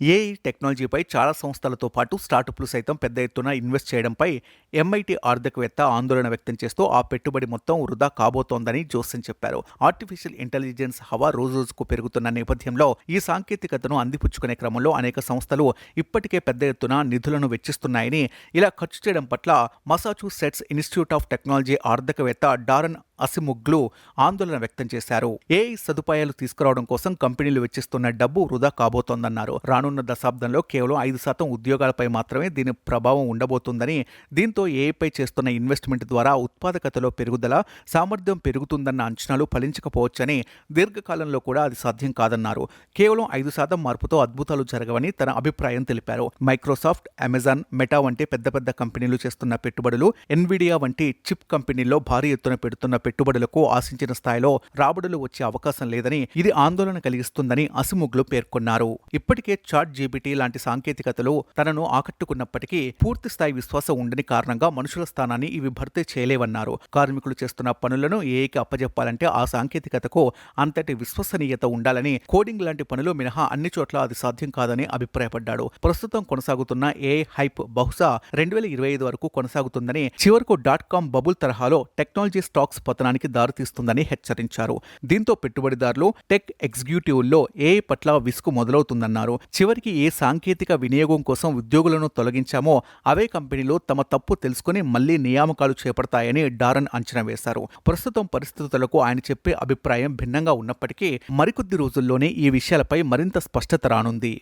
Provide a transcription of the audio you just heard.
AI టెక్నాలజీపై చాలా సంస్థలతో పాటు స్టార్టప్లు సైతం పెద్ద ఎత్తున ఇన్వెస్ట్ చేయడంపై ఎంఐటి ఆర్థికవేత్త ఆందోళన వ్యక్తం చేస్తూ ఆ పెట్టుబడి మొత్తం వృధా కాబోతోందని జోసెన్ చెప్పారు. ఆర్టిఫిషియల్ ఇంటెలిజెన్స్ హవా రోజురోజుకు పెరుగుతున్న నేపథ్యంలో ఈ సాంకేతికతను అందిపుచ్చుకునే క్రమంలో అనేక సంస్థలు ఇప్పటికే పెద్ద ఎత్తున నిధులను వెచ్చిస్తున్నాయని, ఇలా ఖర్చు చేయడం పట్ల మసాచ్యూసెట్స్ ఇన్స్టిట్యూట్ ఆఫ్ టెక్నాలజీ ఆర్థికవేత్త డారన్ అసిముగ్లు ఆందోళన వ్యక్తం చేశారు. ఏఐ సదుపాయాలు తీసుకురావడం కోసం కంపెనీలు వెచ్చిస్తున్న డబ్బు వృధా కాబోతోందన్నారు. రానున్న దశాబ్దంలో కేవలం 5% ఉద్యోగాలపై మాత్రమే దీని ప్రభావం ఉండబోతుందని, దీంతో ఏఐపై చేస్తున్న ఇన్వెస్ట్మెంట్ ద్వారా ఉత్పాదకతలో పెరుగుదల, సామర్థ్యం పెరుగుతుందన్న అంచనాలు ఫలించకపోవచ్చని, దీర్ఘకాలంలో కూడా అది సాధ్యం కాదన్నారు. కేవలం 5% మార్పుతో అద్భుతాలు జరగవని తన అభిప్రాయం తెలిపారు. మైక్రోసాఫ్ట్, అమెజాన్, మెటా వంటి పెద్ద పెద్ద కంపెనీలు చేస్తున్న పెట్టుబడులు, ఎన్విడియా వంటి చిప్ కంపెనీల్లో భారీ ఎత్తున పెడుతున్న పెట్టుబడులకు ఆశించిన స్థాయిలో రాబడులు వచ్చే అవకాశం లేదని, ఇది ఆందోళన కలిగిస్తుందని అసిముగ్లు పేర్కొన్నారు. ఇప్పటికే చాట్ జీపీటీ లాంటి సాంకేతికతలు తనను ఆకట్టుకున్నప్పటికీ పూర్తి స్థాయి విశ్వాసం ఉండని కారణంగా మనుషుల స్థానాన్ని ఇవి భర్తీ చేయలేవన్నారు. కార్మికులు చేస్తున్న పనులను ఏఐకి అప్పజెప్పాలంటే ఆ సాంకేతికతకు అంతటి విశ్వసనీయత ఉండాలని, కోడింగ్ లాంటి పనులు మినహా అన్ని చోట్ల అది సాధ్యం కాదని అభిప్రాయపడ్డాడు. ప్రస్తుతం కొనసాగుతున్న ఏఐ హైప్ బహుశా 2025 వరకు కొనసాగుతుందని, చివరకు .com బబుల్ తరహాలో టెక్నాలజీ స్టాక్స్ పతనానికి దారితీస్తుందని హెచ్చరించారు. దీంతో పెట్టుబడిదారులు, టెక్ ఎగ్జిక్యూటివ్ల్లో ఏఐ పట్ల విసుగు మొదలవుతుందన్నారు. చివరికి ఏ సాంకేతిక వినియోగం కోసం ఉద్యోగులను తొలగించామో అవే కంపెనీలు తమ తప్పు తెలుసుకుని మళ్లీ నియామకాలు చేపడతాయని డారన్ అంచనా వేశారు. ప్రస్తుతం పరిస్థితులకు ఆయన చెప్పే అభిప్రాయం భిన్నంగా ఉన్నప్పటికీ మరికొద్ది రోజుల్లోనే ఈ విషయాలపై మరింత స్పష్టత రానుంది.